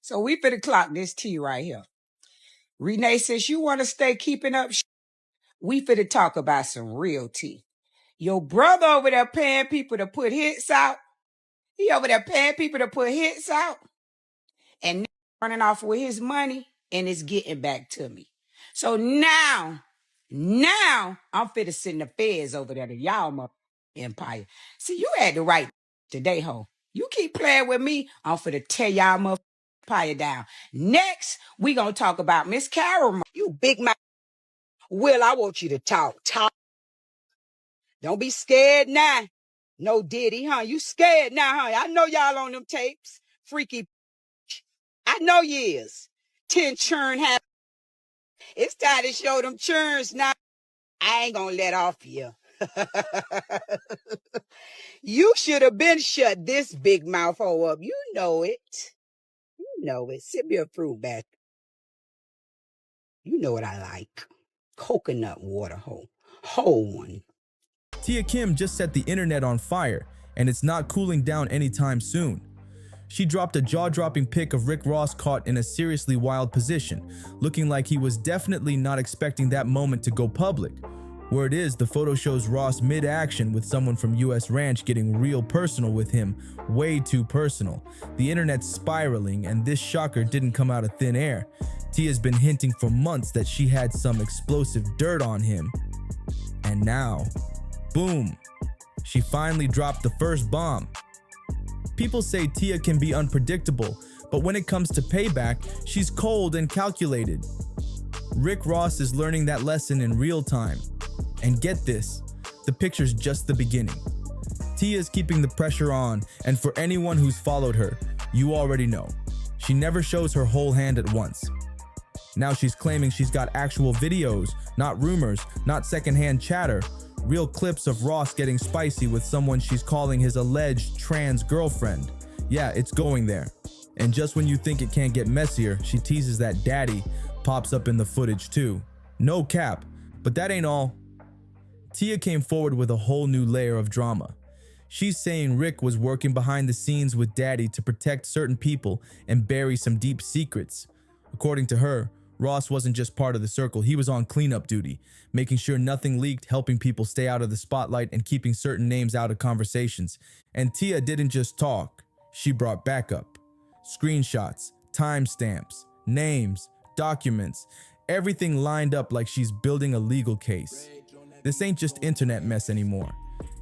So we finna clock this tea right here. Renee says you want to stay keeping up. We finna talk about some real tea. Your brother over there paying people to put hits out. He over there paying people to put hits out. And running off with his money and it's getting back to me. So now I'm finna send the feds over there to y'all my empire. See, you had the right today, ho. You keep playing with me, I'm finna tear y'all my empire down. Next, we gonna talk about Miss Carol. You big mouth. Will, I want you to talk. Don't be scared now. No Diddy, huh? You scared now, huh? I know y'all on them tapes. Freaky. I know you is. 10 churn happen. It's time to show them churns now. I ain't gonna let off you. You should have been shut this big mouth hole up. You know it. You know it. Sip me a fruit back. You know what I like. Coconut water hole. Whole one. Tia Kemp just set the internet on fire, and it's not cooling down anytime soon. She dropped a jaw-dropping pic of Rick Ross caught in a seriously wild position, looking like he was definitely not expecting that moment to go public. Word is, the photo shows Ross mid-action with someone from US Ranch getting real personal with him, way too personal. The internet's spiraling, and this shocker didn't come out of thin air. Tia's been hinting for months that she had some explosive dirt on him. And now, boom, she finally dropped the first bomb. People say Tia can be unpredictable, but when it comes to payback, she's cold and calculated. Rick Ross is learning that lesson in real time. And get this, the picture's just the beginning. Tia's keeping the pressure on, and for anyone who's followed her, you already know. She never shows her whole hand at once. Now she's claiming she's got actual videos, not rumors, not secondhand chatter, real clips of Ross getting spicy with someone she's calling his alleged trans girlfriend. Yeah, it's going there. And just when you think it can't get messier, she teases that daddy pops up in the footage too. No cap, but that ain't all. Tia came forward with a whole new layer of drama. She's saying Rick was working behind the scenes with daddy to protect certain people and bury some deep secrets. According to her, Ross wasn't just part of the circle, he was on cleanup duty, making sure nothing leaked, helping people stay out of the spotlight, and keeping certain names out of conversations. And Tia didn't just talk, she brought backup. Screenshots, timestamps, names, documents, everything lined up like she's building a legal case. This ain't just internet mess anymore.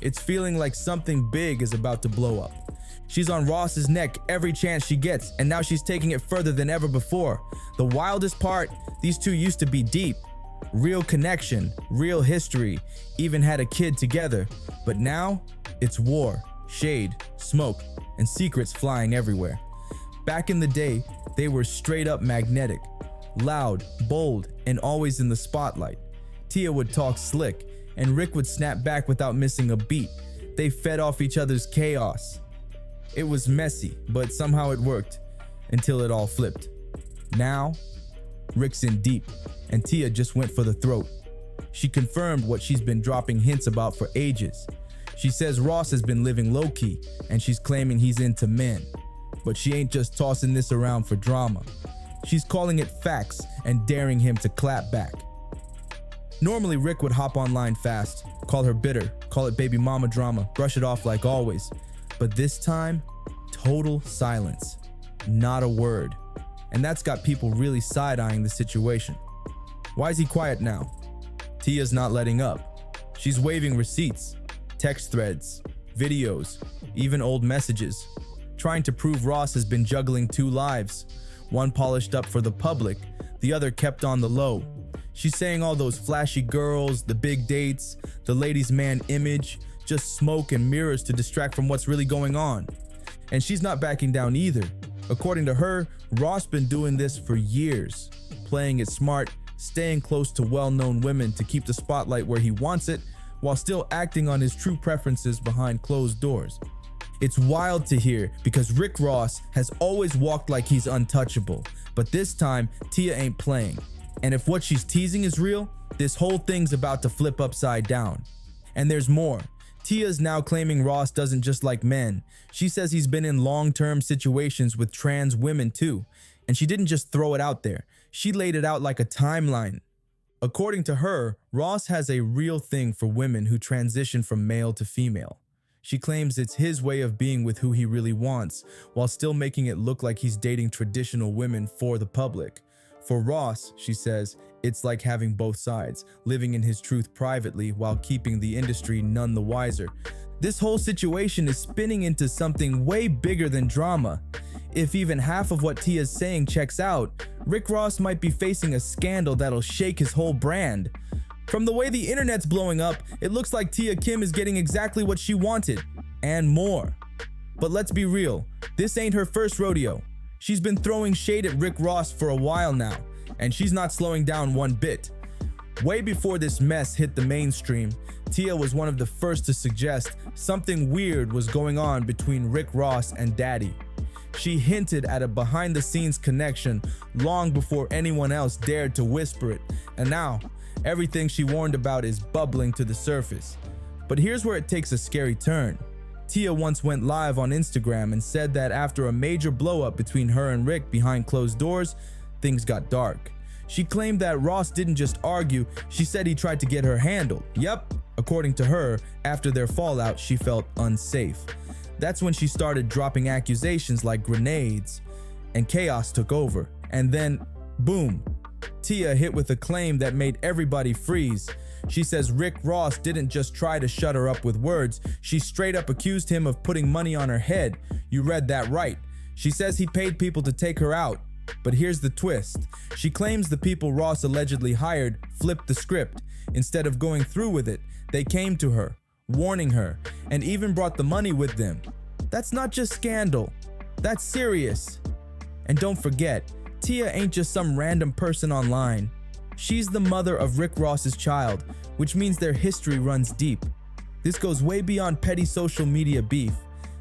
It's feeling like something big is about to blow up. She's on Ross's neck every chance she gets, and now she's taking it further than ever before. The wildest part, these two used to be deep. Real connection, real history, even had a kid together. But now, it's war, shade, smoke, and secrets flying everywhere. Back in the day, they were straight up magnetic, loud, bold, and always in the spotlight. Tia would talk slick, and Rick would snap back without missing a beat. They fed off each other's chaos. It was messy, but somehow it worked, until it all flipped. Now, Rick's in deep, and Tia just went for the throat. She confirmed what she's been dropping hints about for ages. She says Ross has been living low-key, and she's claiming he's into men. But she ain't just tossing this around for drama. She's calling it facts and daring him to clap back. Normally, Rick would hop online fast, call her bitter, call it baby mama drama, brush it off like always. But this time, total silence. Not a word. And that's got people really side-eyeing the situation. Why is he quiet now? Tia's not letting up. She's waving receipts, text threads, videos, even old messages, trying to prove Ross has been juggling two lives. One polished up for the public, the other kept on the low. She's saying all those flashy girls, the big dates, the ladies' man image, just smoke and mirrors to distract from what's really going on. And she's not backing down either. According to her, Ross been doing this for years, playing it smart, staying close to well-known women to keep the spotlight where he wants it, while still acting on his true preferences behind closed doors. It's wild to hear because Rick Ross has always walked like he's untouchable, but this time Tia ain't playing. And if what she's teasing is real, this whole thing's about to flip upside down. And there's more. Tia's now claiming Ross doesn't just like men. She says he's been in long-term situations with trans women too. And she didn't just throw it out there. She laid it out like a timeline. According to her, Ross has a real thing for women who transition from male to female. She claims it's his way of being with who he really wants, while still making it look like he's dating traditional women for the public. For Ross, she says, it's like having both sides, living in his truth privately while keeping the industry none the wiser. This whole situation is spinning into something way bigger than drama. If even half of what Tia's saying checks out, Rick Ross might be facing a scandal that'll shake his whole brand. From the way the internet's blowing up, it looks like Tia Kemp is getting exactly what she wanted, and more. But let's be real, this ain't her first rodeo. She's been throwing shade at Rick Ross for a while now, and she's not slowing down one bit. Way before this mess hit the mainstream, Tia was one of the first to suggest something weird was going on between Rick Ross and Daddy. She hinted at a behind-the-scenes connection long before anyone else dared to whisper it, and now, everything she warned about is bubbling to the surface. But here's where it takes a scary turn. Tia once went live on Instagram and said that after a major blow-up between her and Rick behind closed doors, things got dark. She claimed that Ross didn't just argue, she said he tried to get her handled. Yep, according to her, after their fallout, she felt unsafe. That's when she started dropping accusations like grenades, and chaos took over. And then, boom, Tia hit with a claim that made everybody freeze. She says Rick Ross didn't just try to shut her up with words, she straight up accused him of putting money on her head. You read that right. She says he paid people to take her out. But here's the twist. She claims the people Ross allegedly hired flipped the script. Instead of going through with it, they came to her, warning her, and even brought the money with them. That's not just scandal. That's serious. And don't forget, Tia ain't just some random person online. She's the mother of Rick Ross's child, which means their history runs deep. This goes way beyond petty social media beef.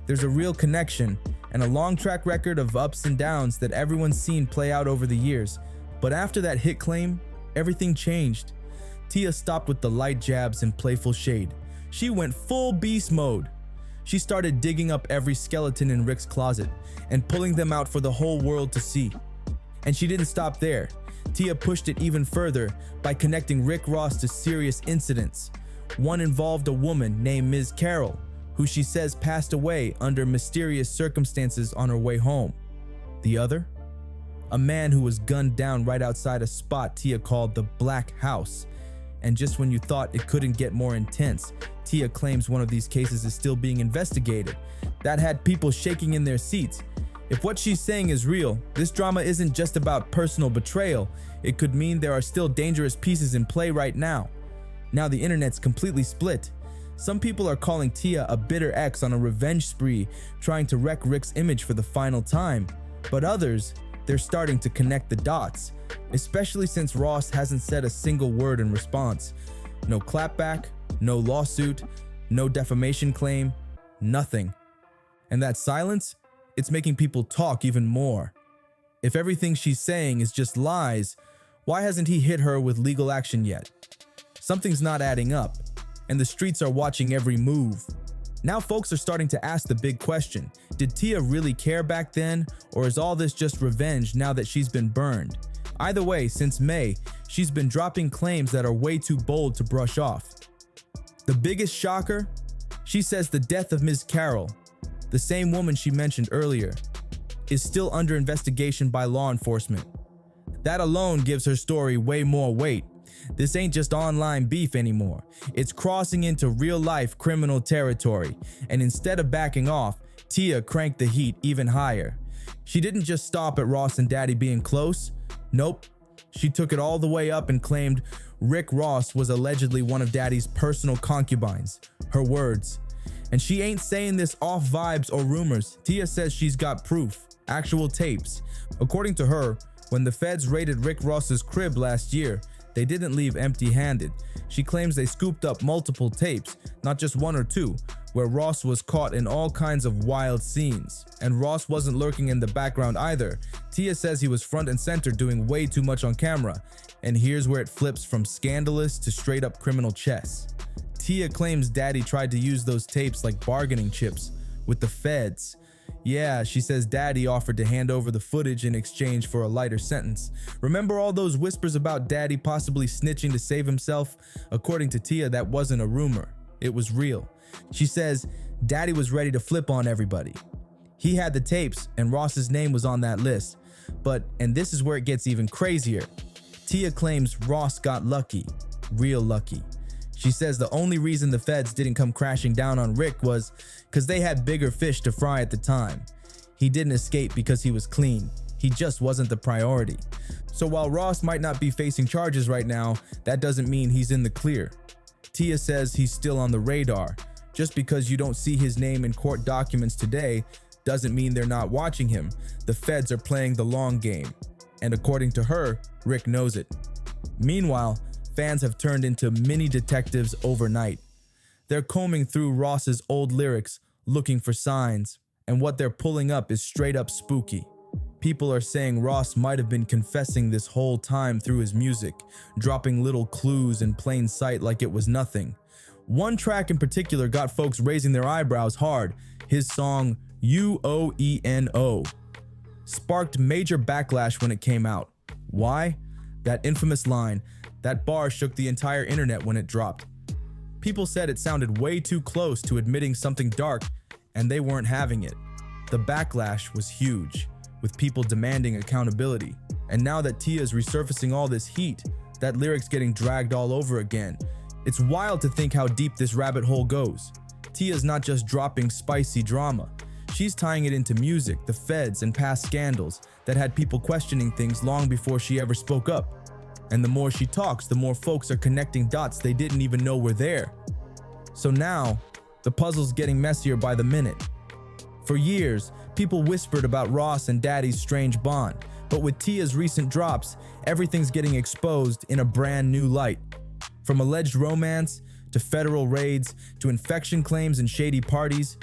There's a real connection and a long track record of ups and downs that everyone's seen play out over the years. But after that hit claim, everything changed. Tia stopped with the light jabs and playful shade. She went full beast mode. She started digging up every skeleton in Rick's closet and pulling them out for the whole world to see. And she didn't stop there. Tia pushed it even further by connecting Rick Ross to serious incidents. One involved a woman named Ms. Carroll, who she says passed away under mysterious circumstances on her way home. The other? A man who was gunned down right outside a spot Tia called the Black House. And just when you thought it couldn't get more intense, Tia claims one of these cases is still being investigated. That had people shaking in their seats. If what she's saying is real, this drama isn't just about personal betrayal. It could mean there are still dangerous pieces in play right now. Now the internet's completely split. Some people are calling Tia a bitter ex on a revenge spree, trying to wreck Rick's image for the final time. But others, they're starting to connect the dots, especially since Ross hasn't said a single word in response. No clapback, no lawsuit, no defamation claim, nothing. And that silence, it's making people talk even more. If everything she's saying is just lies, why hasn't he hit her with legal action yet? Something's not adding up, and the streets are watching every move. Now folks are starting to ask the big question, did Tia really care back then, or is all this just revenge now that she's been burned? Either way, since May, she's been dropping claims that are way too bold to brush off. The biggest shocker? She says the death of Ms. Carroll, the same woman she mentioned earlier, is still under investigation by law enforcement. That alone gives her story way more weight. This ain't just online beef anymore. It's crossing into real-life criminal territory. And instead of backing off, Tia cranked the heat even higher. She didn't just stop at Ross and Daddy being close. Nope. She took it all the way up and claimed Rick Ross was allegedly one of Daddy's personal concubines. Her words. And she ain't saying this off vibes or rumors. Tia says she's got proof, actual tapes. According to her, when the feds raided Rick Ross's crib last year, they didn't leave empty-handed. She claims they scooped up multiple tapes, not just one or two, where Ross was caught in all kinds of wild scenes. And Ross wasn't lurking in the background either. Tia says he was front and center doing way too much on camera. And here's where it flips from scandalous to straight up criminal chess. Tia claims Daddy tried to use those tapes like bargaining chips with the feds. Yeah, she says Daddy offered to hand over the footage in exchange for a lighter sentence. Remember all those whispers about Daddy possibly snitching to save himself? According to Tia, that wasn't a rumor. It was real. She says Daddy was ready to flip on everybody. He had the tapes, and Ross's name was on that list. But, and this is where it gets even crazier, Tia claims Ross got lucky. Real lucky. She says the only reason the feds didn't come crashing down on Rick was because they had bigger fish to fry at the time. He didn't escape because he was clean. He just wasn't the priority. So while Ross might not be facing charges right now, that doesn't mean he's in the clear. Tia says he's still on the radar. Just because you don't see his name in court documents today doesn't mean they're not watching him. The feds are playing the long game. And according to her, Rick knows it. Meanwhile, fans have turned into mini detectives overnight. They're combing through Ross's old lyrics, looking for signs, and what they're pulling up is straight up spooky. People are saying Ross might have been confessing this whole time through his music, dropping little clues in plain sight like it was nothing. One track in particular got folks raising their eyebrows hard. His song, UOENO, sparked major backlash when it came out. Why? That infamous line, that bar shook the entire internet when it dropped. People said it sounded way too close to admitting something dark, and they weren't having it. The backlash was huge, with people demanding accountability. And now that Tia is resurfacing all this heat, that lyric's getting dragged all over again. It's wild to think how deep this rabbit hole goes. Tia's not just dropping spicy drama. She's tying it into music, the feds, and past scandals that had people questioning things long before she ever spoke up. And the more she talks, the more folks are connecting dots they didn't even know were there. So now, the puzzle's getting messier by the minute. For years, people whispered about Ross and Daddy's strange bond, but with Tia's recent drops, everything's getting exposed in a brand new light. From alleged romance, to federal raids, to infection claims and shady parties,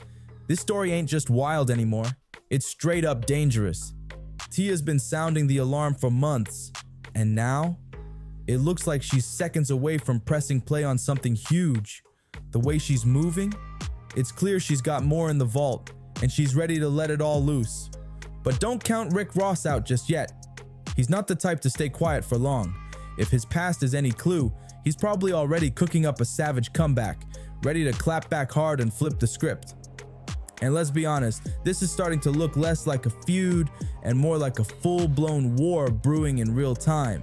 this story ain't just wild anymore, it's straight up dangerous. Tia's been sounding the alarm for months, and now, it looks like she's seconds away from pressing play on something huge. The way she's moving, it's clear she's got more in the vault, and she's ready to let it all loose. But don't count Rick Ross out just yet. He's not the type to stay quiet for long. If his past is any clue, he's probably already cooking up a savage comeback, ready to clap back hard and flip the script. And let's be honest, this is starting to look less like a feud and more like a full-blown war brewing in real time.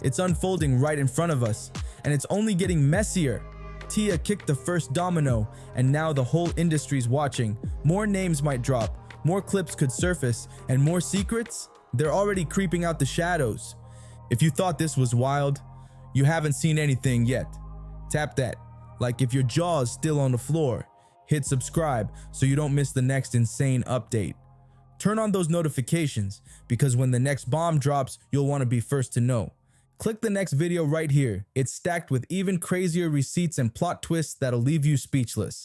It's unfolding right in front of us, and it's only getting messier. Tia kicked the first domino, and now the whole industry's watching. More names might drop, more clips could surface, and more secrets? They're already creeping out the shadows. If you thought this was wild, you haven't seen anything yet. Tap that, like if your jaw's still on the floor. Hit subscribe so you don't miss the next insane update. Turn on those notifications, because when the next bomb drops, you'll want to be first to know. Click the next video right here. It's stacked with even crazier receipts and plot twists that'll leave you speechless.